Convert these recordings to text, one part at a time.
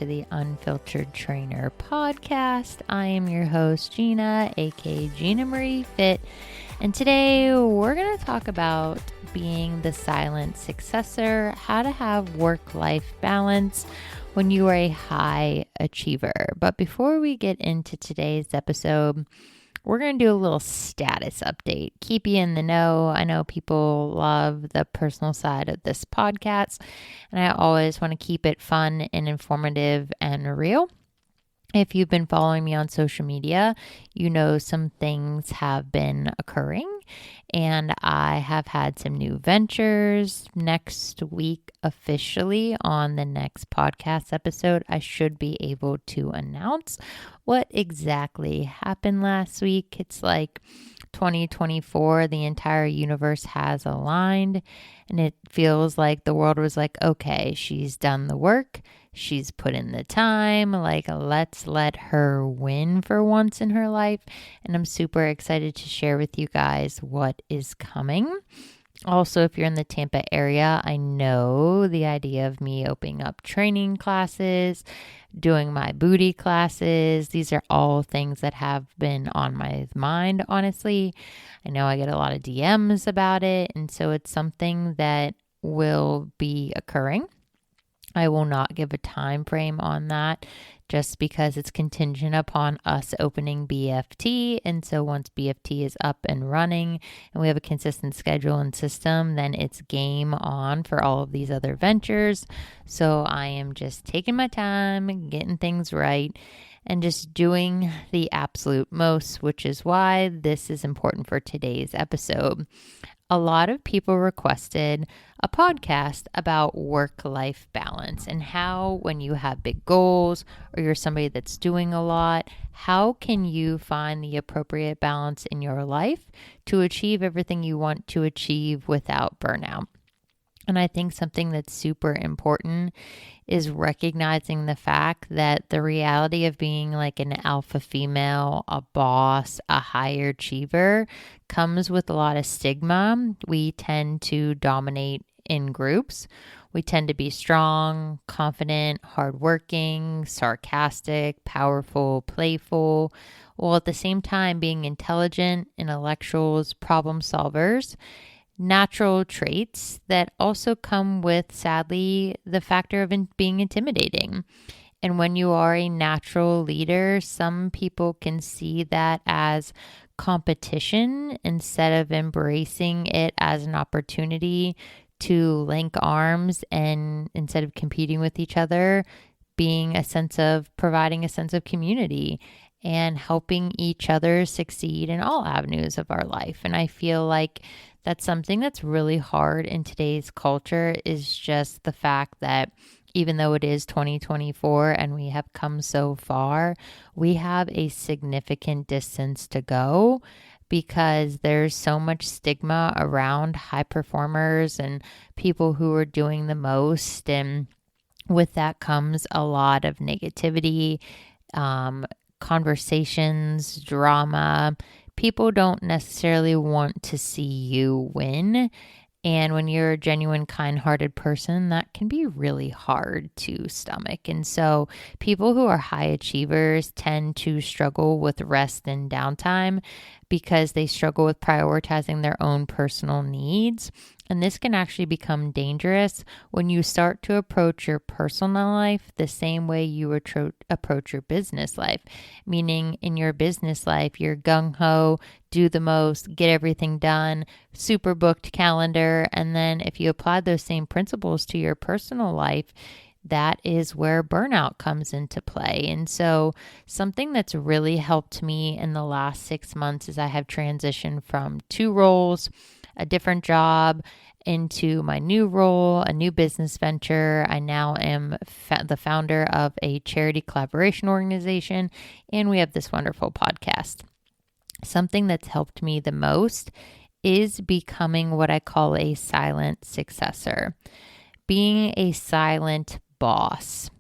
to the Unfiltered Trainer podcast. I am your host, Gina, aka Gina Marie Fit, and today we're going to talk about being the silent successor, how to have work-life balance when you are a high achiever. But before we get into today's episode, we're going to do a little status update, keep you in the know. I know people love the personal side of this podcast, and I always want to keep it fun and informative and real. If you've been following me on social media, you know some things have been occurring, and I have had some new ventures. Next week, officially on the next podcast episode, I should be able to announce what exactly happened last week. It's like 2024, the entire universe has aligned, and it feels like the world was like, okay, she's done the work. She's put in the time, like let's let her win for once in her life. And I'm super excited to share with you guys what is coming. Also, if you're in the Tampa area, I know the idea of me opening up training classes, doing my booty classes. These are all things that have been on my mind, honestly. I know I get a lot of DMs about it. And so it's something that will be occurring. I will not give a time frame on that just because it's contingent upon us opening BFT. And so once BFT is up and running and we have a consistent schedule and system, then it's game on for all of these other ventures. So I am just taking my time, getting things right, and just doing the absolute most, which is why this is important for today's episode. A lot of people requested a podcast about work-life balance and how, when you have big goals or you're somebody that's doing a lot, how can you find the appropriate balance in your life to achieve everything you want to achieve without burnout? And I think something that's super important is recognizing the fact that the reality of being like an alpha female, a boss, a higher achiever comes with a lot of stigma. We tend to dominate in groups. We tend to be strong, confident, hardworking, sarcastic, powerful, playful, while at the same time being intelligent, intellectuals, problem solvers. Natural traits that also come with, sadly, the factor of being intimidating. And when you are a natural leader, some people can see that as competition instead of embracing it as an opportunity to link arms, and instead of competing with each other, being a sense of providing a sense of community and helping each other succeed in all avenues of our life. And I feel like that's something that's really hard in today's culture, is just the fact that even though it is 2024 and we have come so far, we have a significant distance to go because there's so much stigma around high performers and people who are doing the most. And with that comes a lot of negativity, conversations, drama. People don't necessarily want to see you win. And when you're a genuine, kind-hearted person, that can be really hard to stomach. And so people who are high achievers tend to struggle with rest and downtime because they struggle with prioritizing their own personal needs. And this can actually become dangerous when you start to approach your personal life the same way you approach your business life. Meaning in your business life, you're gung-ho, do the most, get everything done, super booked calendar. And then if you apply those same principles to your personal life, that is where burnout comes into play. And so something that's really helped me in the last 6 months is I have transitioned from 2 roles, a different job, into my new role, a new business venture. I now am the founder of a charity collaboration organization, and we have this wonderful podcast. Something that's helped me the most is becoming what I call a silent successor, being a silent boss.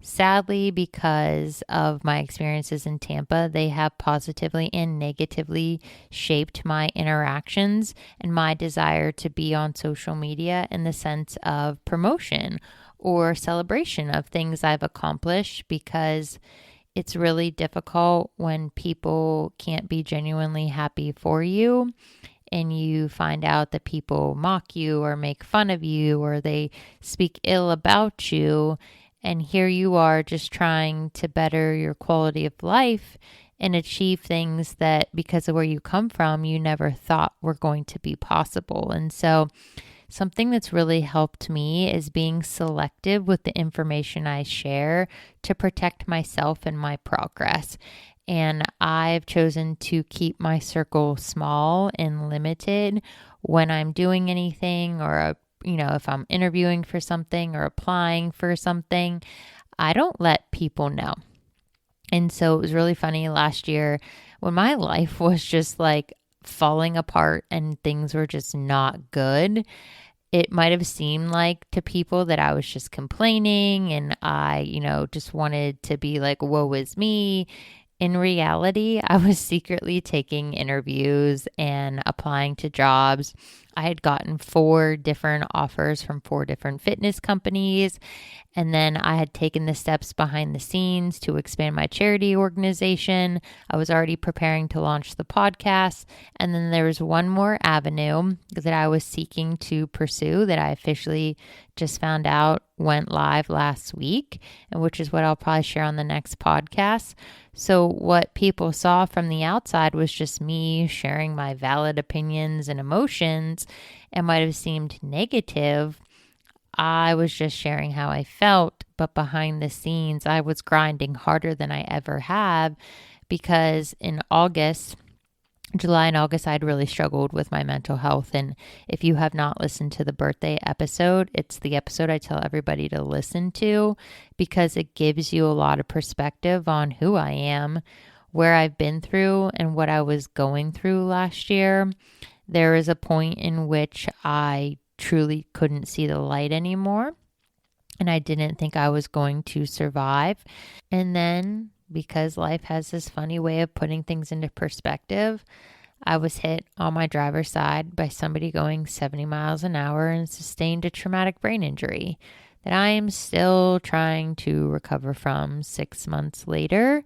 Sadly, because of my experiences in Tampa, they have positively and negatively shaped my interactions and my desire to be on social media in the sense of promotion or celebration of things I've accomplished, because it's really difficult when people can't be genuinely happy for you and you find out that people mock you or make fun of you or they speak ill about you. And here you are just trying to better your quality of life and achieve things that, because of where you come from, you never thought were going to be possible. And so something that's really helped me is being selective with the information I share to protect myself and my progress. And I've chosen to keep my circle small and limited when I'm doing anything, or, if I'm interviewing for something or applying for something. I don't let people know. And so it was really funny last year when my life was just like falling apart and things were just not good. It might have seemed like to people that I was just complaining and I, just wanted to be like, woe is me. In reality, I was secretly taking interviews and applying to jobs. I had gotten 4 different offers from 4 different fitness companies. And then I had taken the steps behind the scenes to expand my charity organization. I was already preparing to launch the podcast. And then there was one more avenue that I was seeking to pursue that I officially just found out went live last week, and which is what I'll probably share on the next podcast. So what people saw from the outside was just me sharing my valid opinions and emotions, and might have seemed negative. I was just sharing how I felt, but behind the scenes, I was grinding harder than I ever have, because in July and August, I'd really struggled with my mental health. And if you have not listened to the birthday episode, it's the episode I tell everybody to listen to, because it gives you a lot of perspective on who I am, where I've been through, and what I was going through last year. There is a point in which I truly couldn't see the light anymore, and I didn't think I was going to survive. And then, because life has this funny way of putting things into perspective, I was hit on my driver's side by somebody going 70 miles an hour and sustained a traumatic brain injury that I am still trying to recover from 6 months later.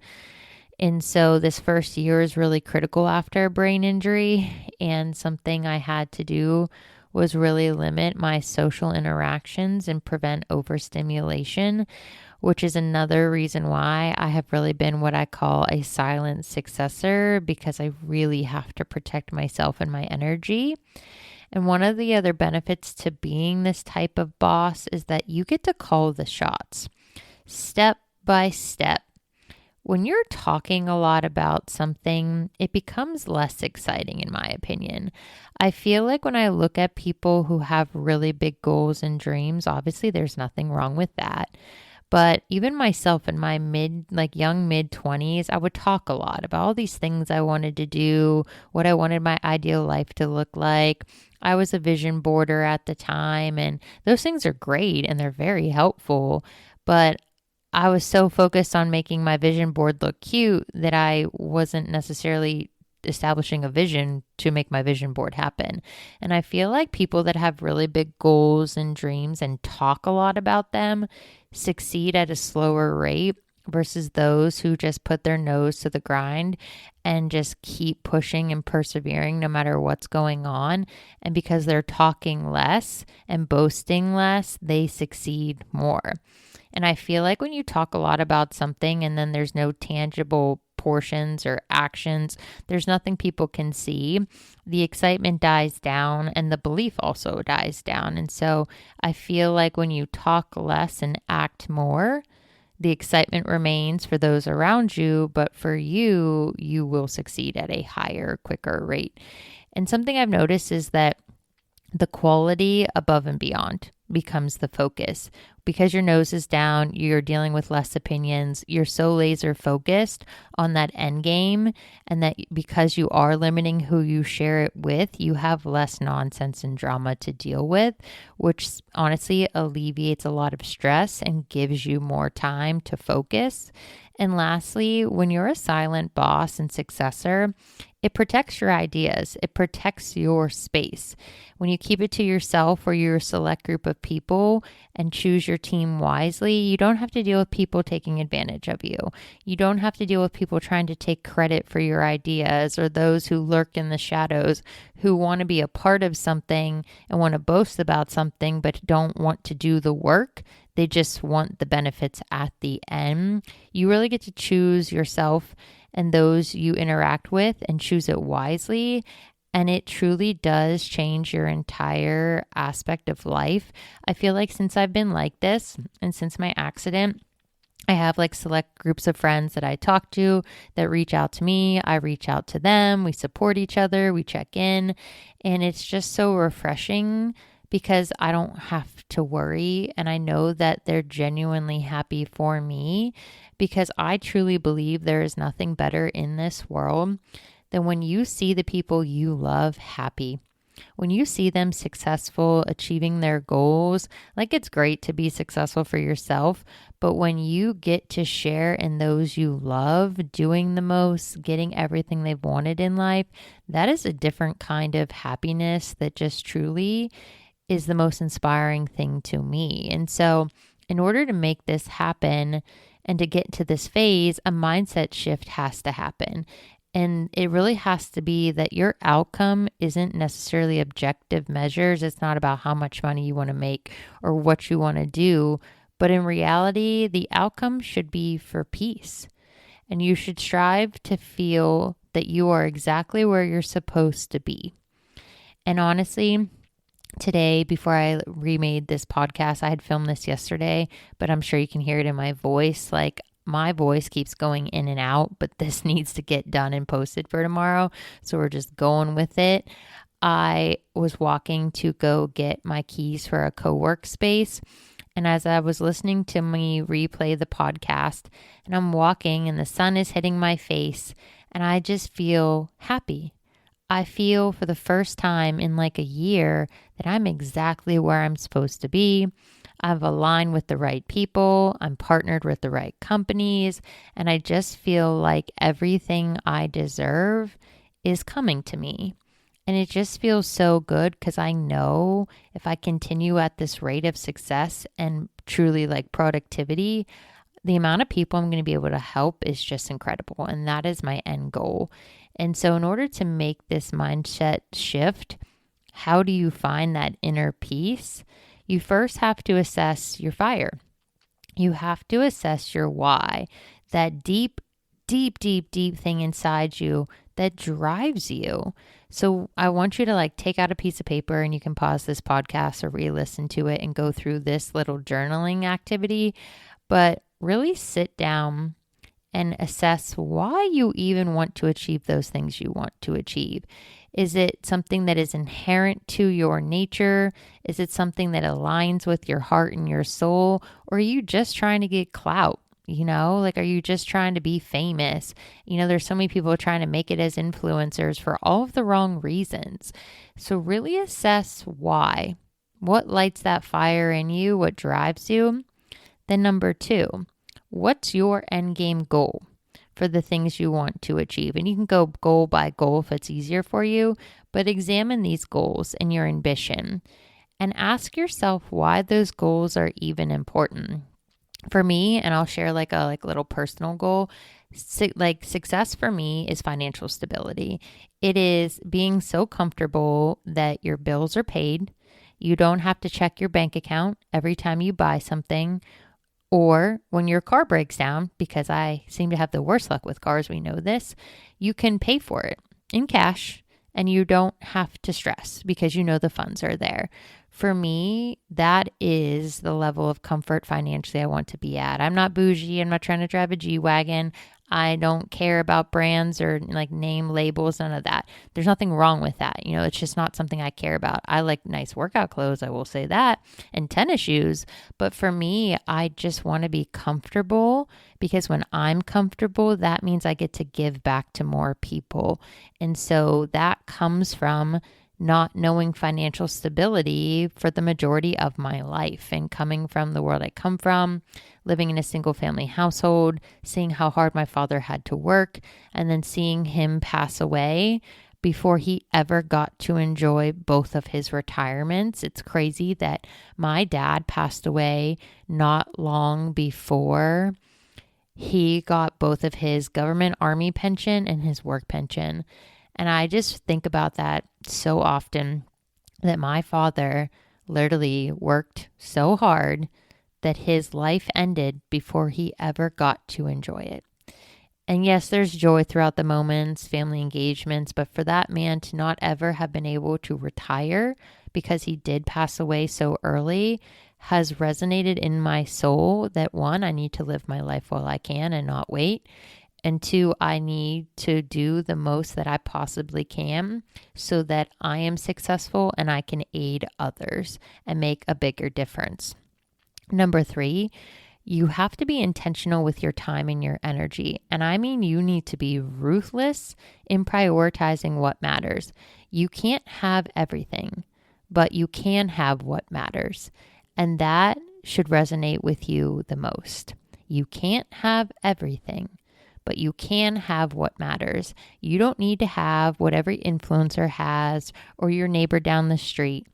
And so this first year is really critical after a brain injury, and something I had to do was really limit my social interactions and prevent overstimulation, which is another reason why I have really been what I call a silent successor, because I really have to protect myself and my energy. And one of the other benefits to being this type of boss is that you get to call the shots step by step. When you're talking a lot about something, it becomes less exciting, in my opinion. I feel like when I look at people who have really big goals and dreams, obviously there's nothing wrong with that. But even myself in my young mid 20s, I would talk a lot about all these things I wanted to do, what I wanted my ideal life to look like. I was a vision boarder at the time, and those things are great and they're very helpful. But I was so focused on making my vision board look cute that I wasn't necessarily establishing a vision to make my vision board happen. And I feel like people that have really big goals and dreams and talk a lot about them succeed at a slower rate versus those who just put their nose to the grind and just keep pushing and persevering no matter what's going on. And because they're talking less and boasting less, they succeed more. And I feel like when you talk a lot about something and then there's no tangible portions or actions, there's nothing people can see, the excitement dies down and the belief also dies down. And so I feel like when you talk less and act more, the excitement remains for those around you, but for you, you will succeed at a higher, quicker rate. And something I've noticed is that the quality above and beyond becomes the focus. Because your nose is down, you're dealing with less opinions. You're so laser focused on that end game, and that because you are limiting who you share it with, you have less nonsense and drama to deal with, which honestly alleviates a lot of stress and gives you more time to focus. And lastly, when you're a silent boss and successor, it protects your ideas. It protects your space. When you keep it to yourself or your select group of people and choose your team wisely, you don't have to deal with people taking advantage of you. You don't have to deal with people trying to take credit for your ideas or those who lurk in the shadows who want to be a part of something and want to boast about something but don't want to do the work. They just want the benefits at the end. You really get to choose yourself and those you interact with and choose it wisely. And it truly does change your entire aspect of life. I feel like since I've been like this and since my accident, I have like select groups of friends that I talk to that reach out to me. I reach out to them. We support each other. We check in. And it's just so refreshing because I don't have to worry. And I know that they're genuinely happy for me because I truly believe there is nothing better in this world than when you see the people you love happy. When you see them successful, achieving their goals, like it's great to be successful for yourself, but when you get to share in those you love, doing the most, getting everything they've wanted in life, that is a different kind of happiness that just truly is the most inspiring thing to me. And so in order to make this happen and to get to this phase, a mindset shift has to happen. And it really has to be that your outcome isn't necessarily objective measures. It's not about how much money you want to make or what you want to do. But in reality, the outcome should be for peace. And you should strive to feel that you are exactly where you're supposed to be. And honestly, today, before I remade this podcast, I had filmed this yesterday, but I'm sure you can hear it in my voice. Like, my voice keeps going in and out, but this needs to get done and posted for tomorrow. So we're just going with it. I was walking to go get my keys for a co-work space. And as I was listening to me replay the podcast, and I'm walking and the sun is hitting my face, and I just feel happy. I feel for the first time in like a year that I'm exactly where I'm supposed to be. I've aligned with the right people. I'm partnered with the right companies. And I just feel like everything I deserve is coming to me. And it just feels so good because I know if I continue at this rate of success and truly like productivity, the amount of people I'm going to be able to help is just incredible. And that is my end goal. And so in order to make this mindset shift, how do you find that inner peace? You first have to assess your fire. You have to assess your why, that deep thing inside you that drives you. So I want you to like take out a piece of paper, and you can pause this podcast or re-listen to it and go through this little journaling activity, but really sit down and assess why you even want to achieve those things you want to achieve. Is it something that is inherent to your nature? Is it something that aligns with your heart and your soul? Or are you just trying to get clout? Like, are you just trying to be famous? There's so many people trying to make it as influencers for all of the wrong reasons. So really assess why. What lights that fire in you? What drives you? Then number 2, what's your end game goal for the things you want to achieve? And you can go goal by goal if it's easier for you, but examine these goals and your ambition and ask yourself why those goals are even important. For me, and I'll share like a little personal goal, success for me is financial stability. It is being so comfortable that your bills are paid. You don't have to check your bank account every time you buy something, or when your car breaks down, because I seem to have the worst luck with cars, we know this, you can pay for it in cash and you don't have to stress because you know the funds are there. For me, that is the level of comfort financially I want to be at. I'm not bougie. I'm not trying to drive a G-Wagon. I don't care about brands or like name labels, none of that. There's nothing wrong with that. It's just not something I care about. I like nice workout clothes, I will say that, and tennis shoes. But for me, I just want to be comfortable because when I'm comfortable, that means I get to give back to more people. And so that comes from not knowing financial stability for the majority of my life, and coming from the world I come from, living in a single family household, seeing how hard my father had to work, and then seeing him pass away before he ever got to enjoy both of his retirements. It's crazy that my dad passed away not long before he got both of his government army pension and his work pension. And I just think about that so often, that my father literally worked so hard that his life ended before he ever got to enjoy it. And yes, there's joy throughout the moments, family engagements, but for that man to not ever have been able to retire because he did pass away so early has resonated in my soul that, one, I need to live my life while I can and not wait. And two, I need to do the most that I possibly can so that I am successful and I can aid others and make a bigger difference. Number 3, you have to be intentional with your time and your energy. And I mean, you need to be ruthless in prioritizing what matters. You can't have everything, but you can have what matters. And that should resonate with you the most. You can't have everything, but you can have what matters. You don't need to have what every influencer has or your neighbor down the street.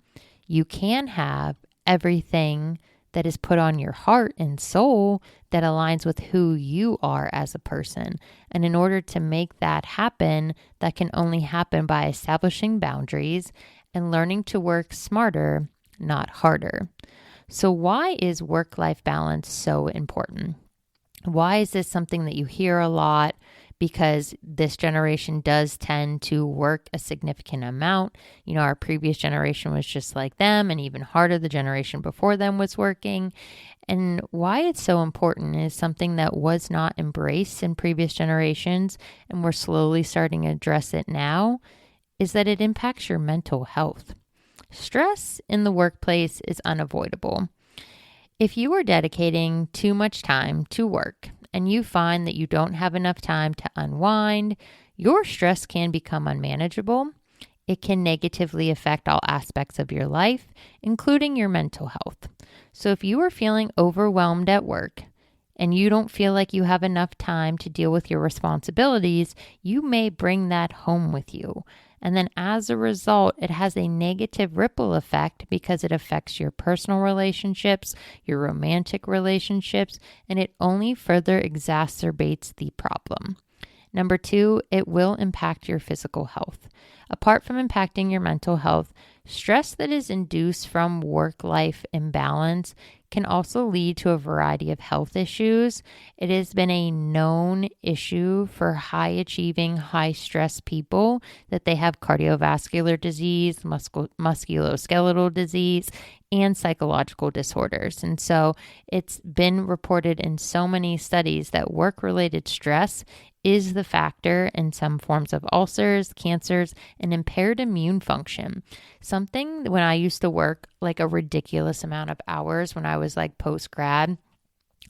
You can have everything that is put on your heart and soul that aligns with who you are as a person. And in order to make that happen, that can only happen by establishing boundaries and learning to work smarter, not harder. So why is work-life balance so important? Why is this something that you hear a lot? Because this generation does tend to work a significant amount. You know, our previous generation was just like them, and even harder, the generation before them was working. And why it's so important is something that was not embraced in previous generations, and we're slowly starting to address it now, is that it impacts your mental health. Stress in the workplace is unavoidable. If you are dedicating too much time to work and you find that you don't have enough time to unwind, your stress can become unmanageable. It can negatively affect all aspects of your life, including your mental health. So if you are feeling overwhelmed at work and you don't feel like you have enough time to deal with your responsibilities, you may bring that home with you. And then as a result, it has a negative ripple effect because it affects your personal relationships, your romantic relationships, and it only further exacerbates the problem. Number 2, it will impact your physical health. Apart from impacting your mental health, stress that is induced from work-life imbalance can also lead to a variety of health issues. It has been a known issue for high-achieving, high-stress people that they have cardiovascular disease, musculoskeletal disease, and psychological disorders. And so it's been reported in so many studies that work-related stress is the factor in some forms of ulcers, cancers, and impaired immune function. Something when I used to work like a ridiculous amount of hours when I was like post-grad,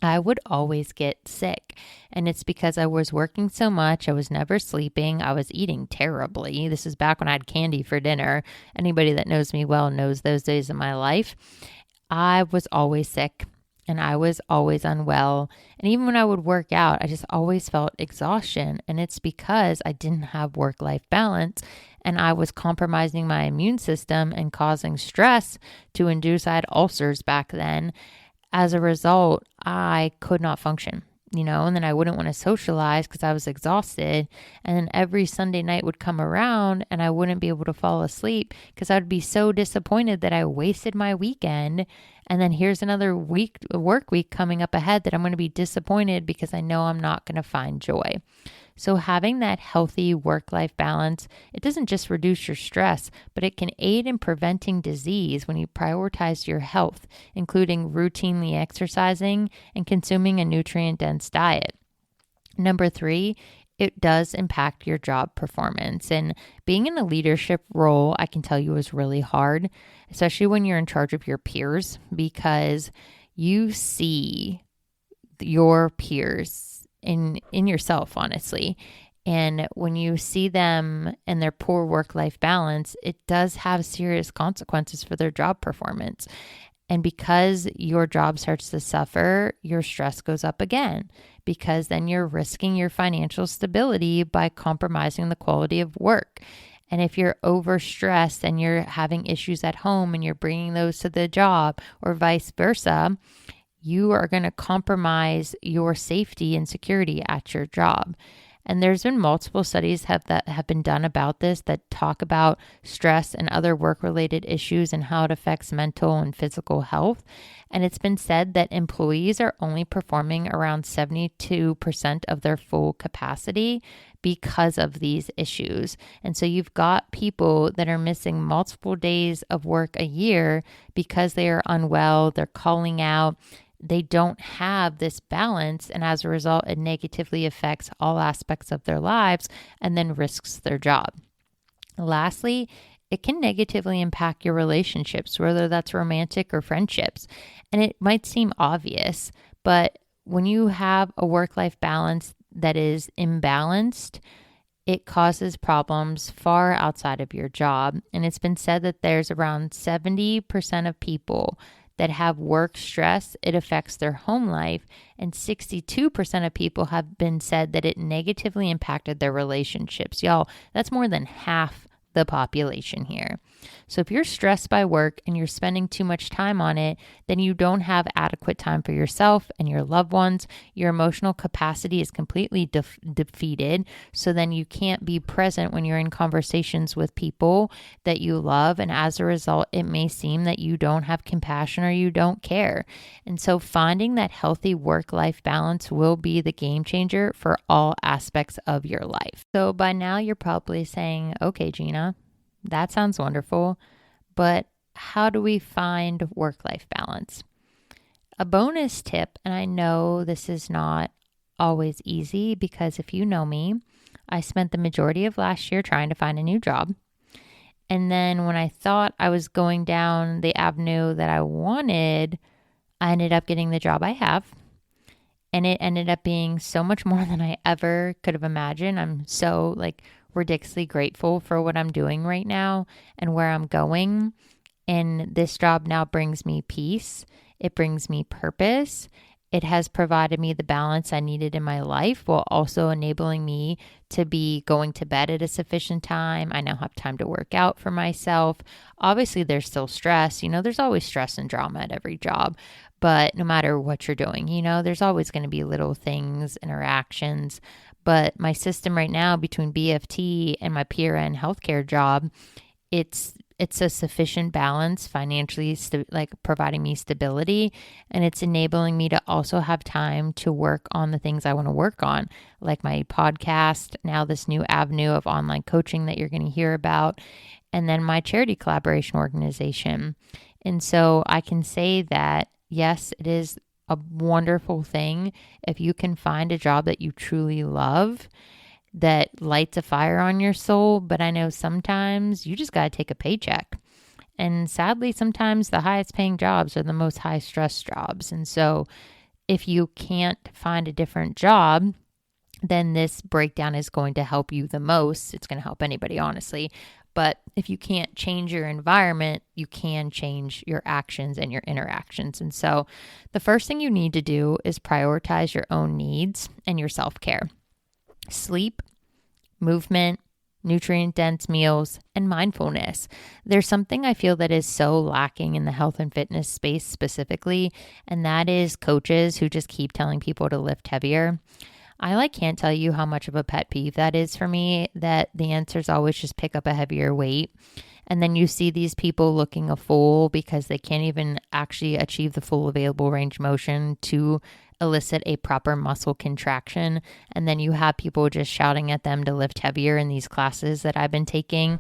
I would always get sick. And it's because I was working so much. I was never sleeping. I was eating terribly. This is back when I had candy for dinner. Anybody that knows me well knows those days of my life. I was always sick. And I was always unwell. And even when I would work out, I just always felt exhaustion. And it's because I didn't have work-life balance and I was compromising my immune system and causing stress to induce. I had ulcers back then. As a result, I could not function, and then I wouldn't want to socialize because I was exhausted. And then every Sunday night would come around and I wouldn't be able to fall asleep because I would be so disappointed that I wasted my weekend. And then here's another work week coming up ahead that I'm going to be disappointed because I know I'm not going to find joy. So having that healthy work-life balance, it doesn't just reduce your stress, but it can aid in preventing disease when you prioritize your health, including routinely exercising and consuming a nutrient-dense diet. Number 3, it does impact your job performance. And being in a leadership role, I can tell you, is really hard, especially when you're in charge of your peers, because you see your peers in yourself, honestly. And when you see them and their poor work-life balance, it does have serious consequences for their job performance. And because your job starts to suffer, your stress goes up again, because then you're risking your financial stability by compromising the quality of work. And if you're overstressed and you're having issues at home and you're bringing those to the job, or vice versa, you are going to compromise your safety and security at your job. And there's been multiple studies that have been done about this that talk about stress and other work-related issues and how it affects mental and physical health. And it's been said that employees are only performing around 72% of their full capacity because of these issues. And so you've got people that are missing multiple days of work a year because they are unwell, they're calling out, they don't have this balance, and as a result, it negatively affects all aspects of their lives and then risks their job. Lastly, it can negatively impact your relationships, whether that's romantic or friendships. And it might seem obvious, but when you have a work-life balance that is imbalanced, it causes problems far outside of your job. And it's been said that there's around 70% of people that have work stress, it affects their home life, and 62% of people have been said that it negatively impacted their relationships. Y'all, that's more than half the population here. So if you're stressed by work and you're spending too much time on it, then you don't have adequate time for yourself and your loved ones. Your emotional capacity is completely defeated. So then you can't be present when you're in conversations with people that you love. And as a result, it may seem that you don't have compassion or you don't care. And so finding that healthy work-life balance will be the game changer for all aspects of your life. So by now you're probably saying, okay, Gina, that sounds wonderful, but how do we find work-life balance? A bonus tip, and I know this is not always easy because if you know me, I spent the majority of last year trying to find a new job. And then when I thought I was going down the avenue that I wanted, I ended up getting the job I have. And it ended up being so much more than I ever could have imagined. I'm so ridiculously grateful for what I'm doing right now and where I'm going. And this job now brings me peace. It brings me purpose. It has provided me the balance I needed in my life while also enabling me to be going to bed at a sufficient time. I now have time to work out for myself. Obviously, there's still stress. There's always stress and drama at every job. But no matter what you're doing, there's always going to be little things, interactions. But my system right now between BFT and my PRN healthcare job, it's a sufficient balance financially, providing me stability, and it's enabling me to also have time to work on the things I want to work on, like my podcast, now this new avenue of online coaching that you're going to hear about, and then my charity collaboration organization. And so I can say that, yes, it is a wonderful thing if you can find a job that you truly love, that lights a fire on your soul. But I know sometimes you just got to take a paycheck. And sadly, sometimes the highest paying jobs are the most high stress jobs. And so if you can't find a different job, then this breakdown is going to help you the most. It's going to help anybody, honestly. But if you can't change your environment, you can change your actions and your interactions. And so the first thing you need to do is prioritize your own needs and your self-care. Sleep, movement, nutrient-dense meals, and mindfulness. There's something I feel that is so lacking in the health and fitness space specifically, and that is coaches who just keep telling people to lift heavier. I can't tell you how much of a pet peeve that is for me, that the answer is always just pick up a heavier weight. And then you see these people looking a fool because they can't even actually achieve the full available range of motion to elicit a proper muscle contraction. And then you have people just shouting at them to lift heavier in these classes that I've been taking.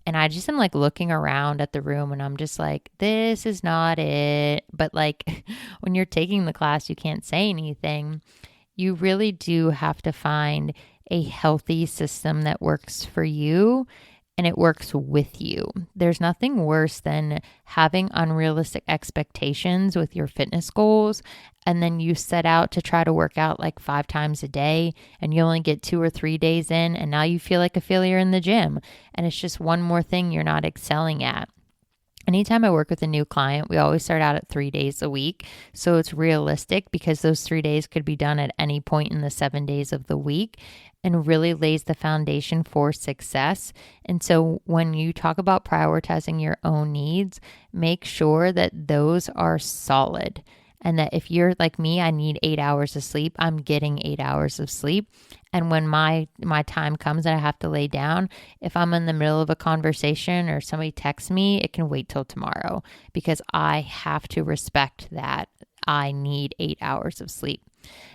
And I just am looking around at the room and I'm just this is not it. But when you're taking the class, you can't say anything. You really do have to find a healthy system that works for you and it works with you. There's nothing worse than having unrealistic expectations with your fitness goals, and then you set out to try to work out like 5 times a day, and you only get 2 or 3 days in, and now you feel like a failure in the gym, and it's just one more thing you're not excelling at. Anytime I work with a new client, we always start out at 3 days a week. So it's realistic because those 3 days could be done at any point in the 7 days of the week, and really lays the foundation for success. And so when you talk about prioritizing your own needs, make sure that those are solid. And that if you're like me, I need 8 hours of sleep, I'm getting 8 hours of sleep. And when my time comes that I have to lay down, if I'm in the middle of a conversation or somebody texts me, it can wait till tomorrow because I have to respect that I need 8 hours of sleep.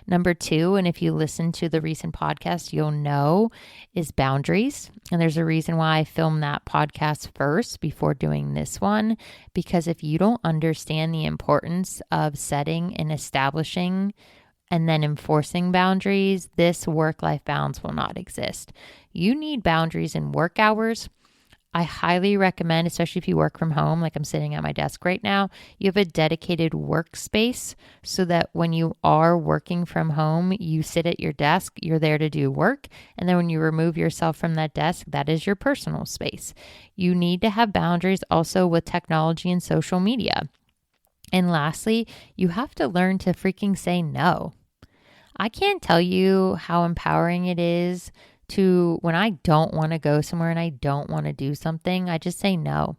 Number 2, and if you listen to the recent podcast, you'll know, is boundaries. And there's a reason why I filmed that podcast first before doing this one, because if you don't understand the importance of setting and establishing and then enforcing boundaries, this work-life balance will not exist. You need boundaries in work hours. I highly recommend, especially if you work from home, like I'm sitting at my desk right now, you have a dedicated workspace so that when you are working from home, you sit at your desk, you're there to do work. And then when you remove yourself from that desk, that is your personal space. You need to have boundaries also with technology and social media. And lastly, you have to learn to freaking say no. I can't tell you how empowering it is to, when I don't want to go somewhere and I don't want to do something, I just say no.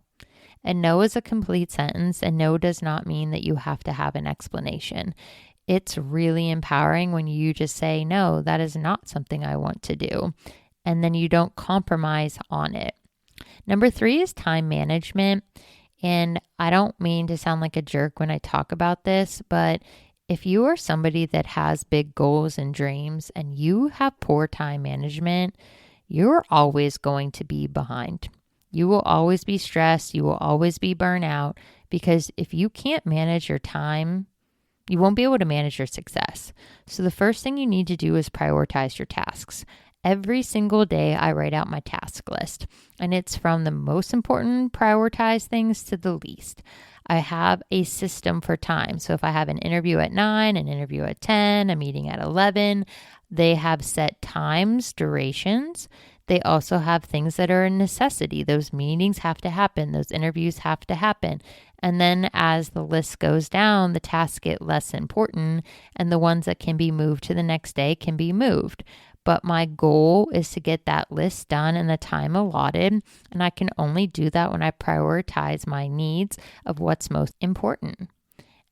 And no is a complete sentence, and no does not mean that you have to have an explanation. It's really empowering when you just say, no, that is not something I want to do. And then you don't compromise on it. Number 3 is time management. And I don't mean to sound like a jerk when I talk about this, but if you are somebody that has big goals and dreams and you have poor time management, you're always going to be behind. You will always be stressed. You will always be burnout, because if you can't manage your time, you won't be able to manage your success. So the first thing you need to do is prioritize your tasks. Every single day I write out my task list, and it's from the most important prioritized things to the least. I have a system for time. So if I have an interview at 9, an interview at 10, a meeting at 11, they have set times, durations. They also have things that are a necessity. Those meetings have to happen. Those interviews have to happen. And then as the list goes down, the tasks get less important, and the ones that can be moved to the next day can be moved. But my goal is to get that list done in the time allotted, and I can only do that when I prioritize my needs of what's most important.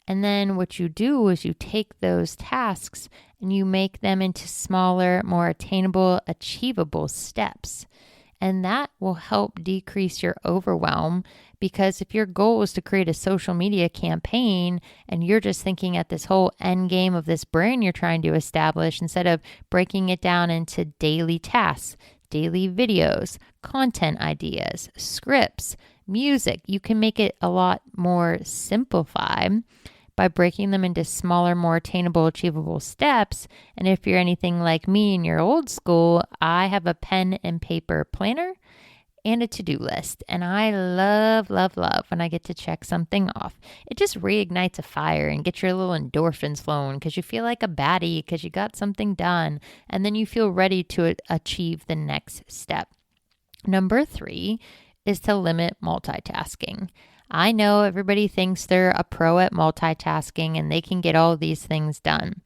And then what you do is you take those tasks and you make them into smaller, more attainable, achievable steps. And that will help decrease your overwhelm, because if your goal is to create a social media campaign and you're just thinking at this whole end game of this brand you're trying to establish, instead of breaking it down into daily tasks, daily videos, content ideas, scripts, music, you can make it a lot more simplified by breaking them into smaller, more attainable, achievable steps. And if you're anything like me and you're old school, I have a pen and paper planner and a to-do list. And I love, love, love when I get to check something off. It just reignites a fire and gets your little endorphins flowing because you feel like a baddie because you got something done. And then you feel ready to achieve the next step. Number 3 is to limit multitasking. I know everybody thinks they're a pro at multitasking and they can get all these things done.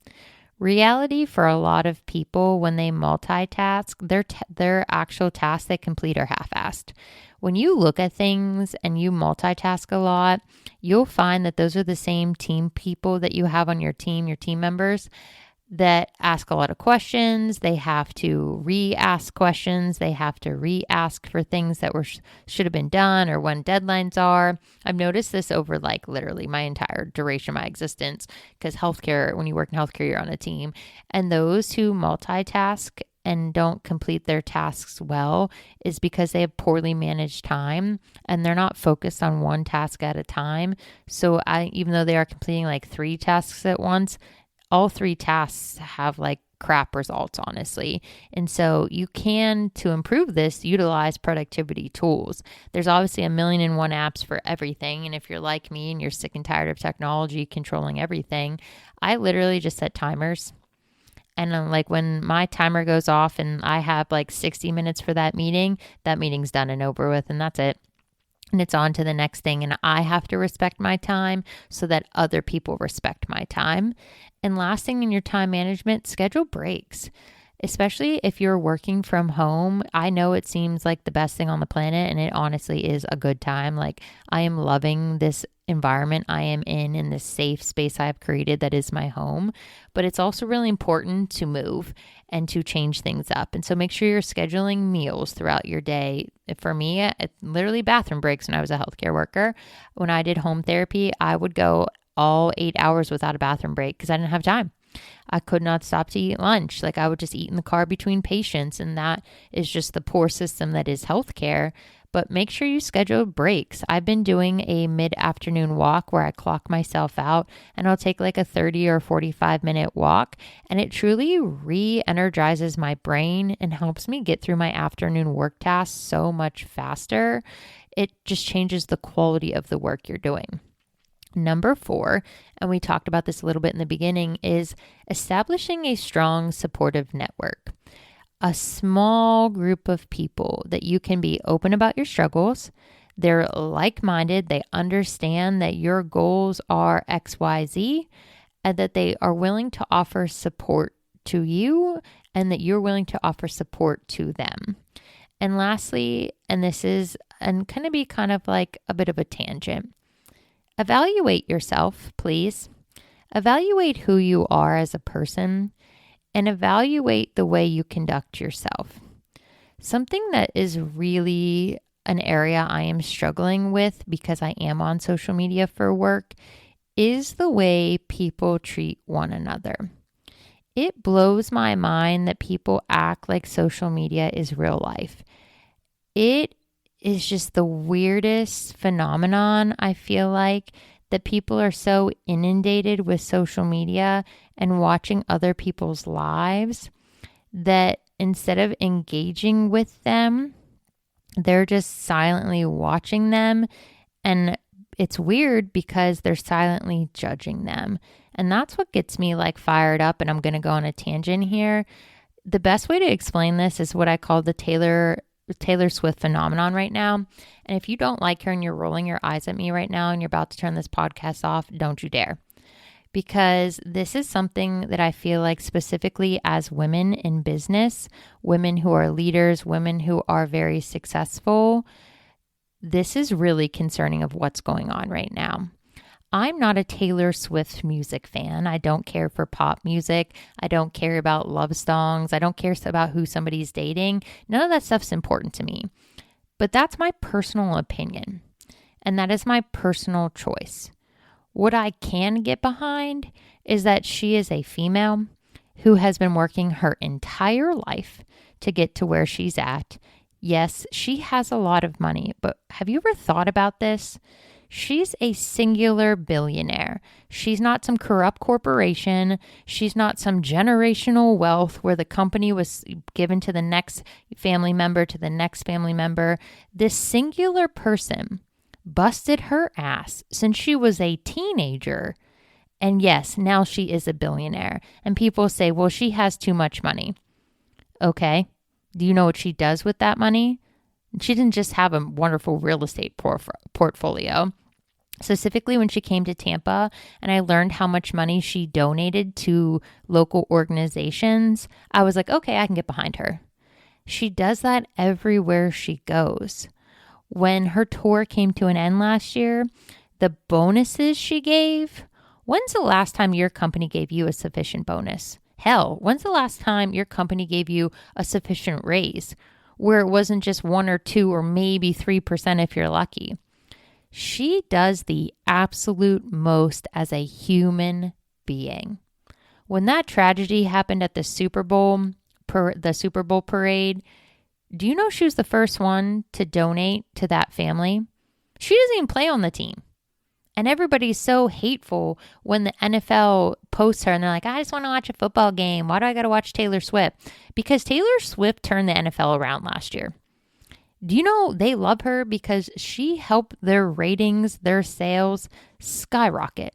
Reality for a lot of people, when they multitask, their actual tasks they complete are half-assed. When you look at things and you multitask a lot, you'll find that those are the same team people that you have on your team members, that ask a lot of questions. They have to re-ask questions. They have to re-ask for things that should have been done or when deadlines are. I've noticed this over like literally my entire duration of my existence, because healthcare, when you work in healthcare, you're on a team. And those who multitask and don't complete their tasks well is because they have poorly managed time and they're not focused on one task at a time. So even though they are completing like 3 tasks at once, all 3 tasks have like crap results, honestly. And so you can, to improve this, utilize productivity tools. There's obviously a million and one apps for everything. And if you're like me and you're sick and tired of technology controlling everything, I literally just set timers. And like when my timer goes off and I have like 60 minutes for that meeting's done and over with, and that's it. And it's on to the next thing. And I have to respect my time so that other people respect my time. And last thing in your time management, schedule breaks. Especially if you're working from home. I know it seems like the best thing on the planet, and it honestly is a good time. Like, I am loving this environment I am in this safe space I have created that is my home. But it's also really important to move and to change things up. And so make sure you're scheduling meals throughout your day. For me, it's literally bathroom breaks when I was a healthcare worker. When I did home therapy, I would go all 8 hours without a bathroom break because I didn't have time. I could not stop to eat lunch. Like, I would just eat in the car between patients. And that is just the poor system that is healthcare. But make sure you schedule breaks. I've been doing a mid-afternoon walk where I clock myself out, and I'll take like a 30 or 45-minute walk. And it truly re-energizes my brain and helps me get through my afternoon work tasks so much faster. It just changes the quality of the work you're doing. Number 4, and we talked about this a little bit in the beginning, is establishing a strong supportive network. A small group of people that you can be open about your struggles. They're like-minded. They understand that your goals are XYZ and that they are willing to offer support to you and that you're willing to offer support to them. And lastly, and this is going to be kind of like a bit of a tangent, evaluate yourself, please. Evaluate who you are as a person and evaluate the way you conduct yourself. Something that is really an area I am struggling with because I am on social media for work is the way people treat one another. It blows my mind that people act like social media is real life. It is just the weirdest phenomenon, I feel like, that people are so inundated with social media and watching other people's lives that instead of engaging with them, they're just silently watching them. And it's weird because they're silently judging them. And that's what gets me like fired up. And I'm going to go on a tangent here. The best way to explain this is what I call the Taylor Swift phenomenon right now. And if you don't like her and you're rolling your eyes at me right now and you're about to turn this podcast off, don't you dare. Because this is something that I feel like specifically as women in business, women who are leaders, women who are very successful, this is really concerning of what's going on right now. I'm not a Taylor Swift music fan. I don't care for pop music. I don't care about love songs. I don't care about who somebody's dating. None of that stuff's important to me. But that's my personal opinion. And that is my personal choice. What I can get behind is that she is a female who has been working her entire life to get to where she's at. Yes, she has a lot of money, but have you ever thought about this? She's a singular billionaire. She's not some corrupt corporation. She's not some generational wealth where the company was given to the next family member, to the next family member. This singular person busted her ass since she was a teenager. And yes, now she is a billionaire. And people say, well, she has too much money. Okay. Do you know what she does with that money? She didn't just have a wonderful real estate portfolio. Specifically when she came to Tampa and I learned how much money she donated to local organizations, I was like, okay, I can get behind her. She does that everywhere she goes. When her tour came to an end last year, the bonuses she gave, when's the last time your company gave you a sufficient bonus? Hell, when's the last time your company gave you a sufficient raise where it wasn't just 1 or 2 or maybe 3% if you're lucky? She does the absolute most as a human being. When that tragedy happened at the Super Bowl parade, do you know she was the first one to donate to that family? She doesn't even play on the team. And everybody's so hateful when the NFL posts her and they're like, I just want to watch a football game. Why do I got to watch Taylor Swift? Because Taylor Swift turned the NFL around last year. Do you know they love her because she helped their ratings, their sales skyrocket.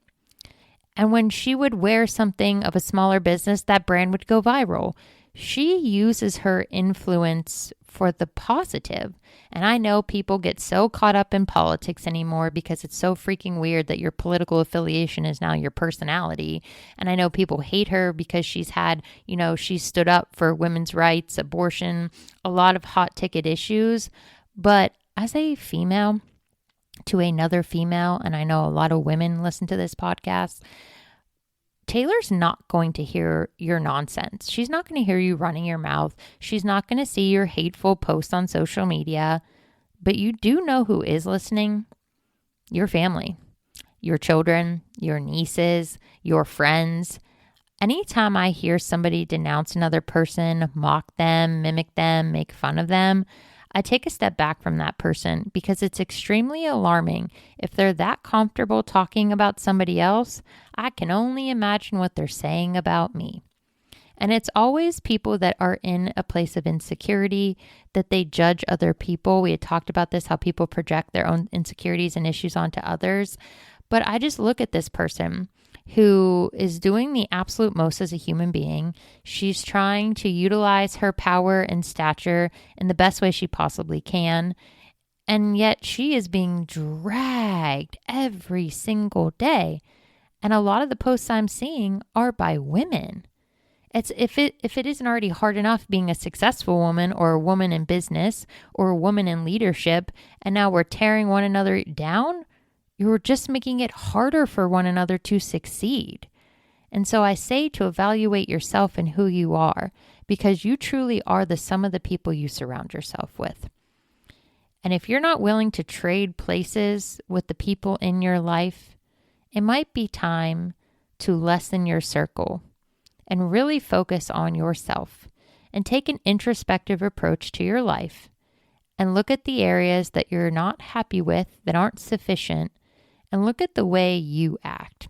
And when she would wear something of a smaller business, that brand would go viral. She uses her influence for the positive. And I know people get so caught up in politics anymore because it's so freaking weird that your political affiliation is now your personality. And I know people hate her because she's had, she stood up for women's rights, abortion, a lot of hot ticket issues. But as a female to another female, and I know a lot of women listen to this podcast, Taylor's not going to hear your nonsense. She's not going to hear you running your mouth. She's not going to see your hateful posts on social media. But you do know who is listening? Your family, your children, your nieces, your friends. Anytime I hear somebody denounce another person, mock them, mimic them, make fun of them, I take a step back from that person because it's extremely alarming. If they're that comfortable talking about somebody else, I can only imagine what they're saying about me. And it's always people that are in a place of insecurity, that they judge other people. We had talked about this, how people project their own insecurities and issues onto others. But I just look at this person who is doing the absolute most as a human being. She's trying to utilize her power and stature in the best way she possibly can. And yet she is being dragged every single day. And a lot of the posts I'm seeing are by women. It's if it isn't already hard enough being a successful woman or a woman in business or a woman in leadership, and now we're tearing one another down, you're just making it harder for one another to succeed. And so I say to evaluate yourself and who you are, because you truly are the sum of the people you surround yourself with. And if you're not willing to trade places with the people in your life, it might be time to lessen your circle and really focus on yourself and take an introspective approach to your life and look at the areas that you're not happy with, that aren't sufficient, and look at the way you act.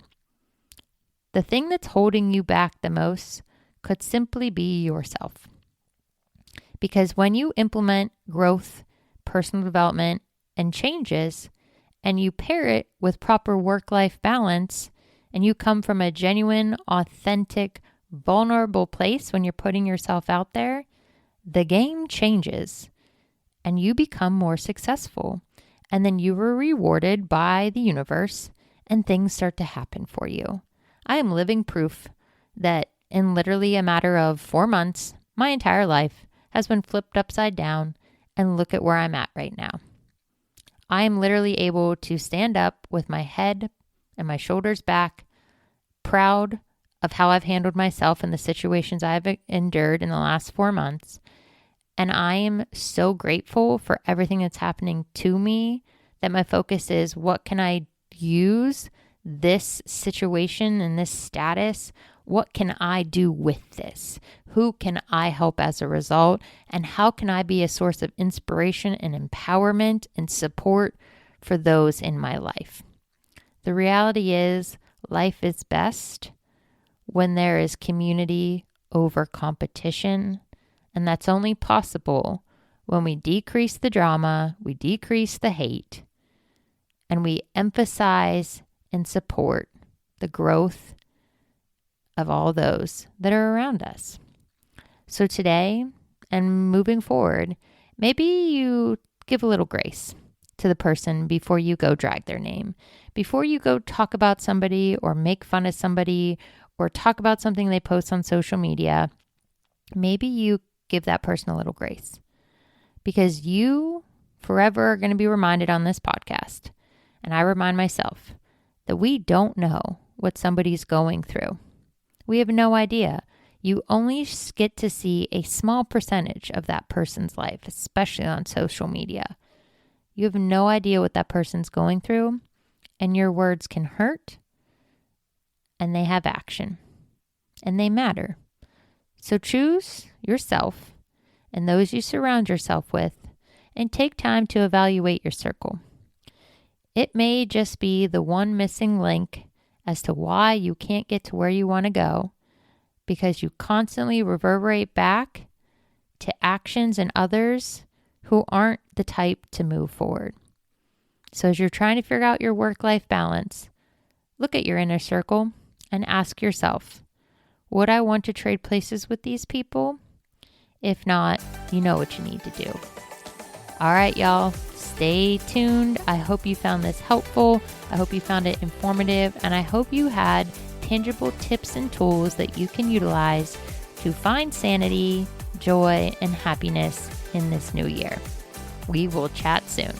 The thing that's holding you back the most could simply be yourself. Because when you implement growth, personal development, and changes, and you pair it with proper work-life balance, and you come from a genuine, authentic, vulnerable place when you're putting yourself out there, the game changes and you become more successful. And then you were rewarded by the universe and things start to happen for you. I am living proof that in literally a matter of 4 months, my entire life has been flipped upside down, and look at where I'm at right now. I am literally able to stand up with my head and my shoulders back, proud of how I've handled myself in the situations I've endured in the last 4 months. And I am so grateful for everything that's happening to me that my focus is, what can I use this situation and this status? What can I do with this? Who can I help as a result? And how can I be a source of inspiration and empowerment and support for those in my life? The reality is, life is best when there is community over competition. And that's only possible when we decrease the drama, we decrease the hate, and we emphasize and support the growth of all those that are around us. So today and moving forward, maybe you give a little grace to the person before you go drag their name, before you go talk about somebody or make fun of somebody or talk about something they post on social media. Maybe you give that person a little grace, because you forever are going to be reminded on this podcast, and I remind myself, that we don't know what somebody's going through. We have no idea. You only get to see a small percentage of that person's life, especially on social media. You have no idea what that person's going through, and your words can hurt, and they have action, and they matter. So choose yourself and those you surround yourself with, and take time to evaluate your circle. It may just be the one missing link as to why you can't get to where you want to go, because you constantly reverberate back to actions and others who aren't the type to move forward. So as you're trying to figure out your work-life balance, look at your inner circle and ask yourself, would I want to trade places with these people? If not, you know what you need to do. All right, y'all, stay tuned. I hope you found this helpful. I hope you found it informative, and I hope you had tangible tips and tools that you can utilize to find sanity, joy, and happiness in this new year. We will chat soon.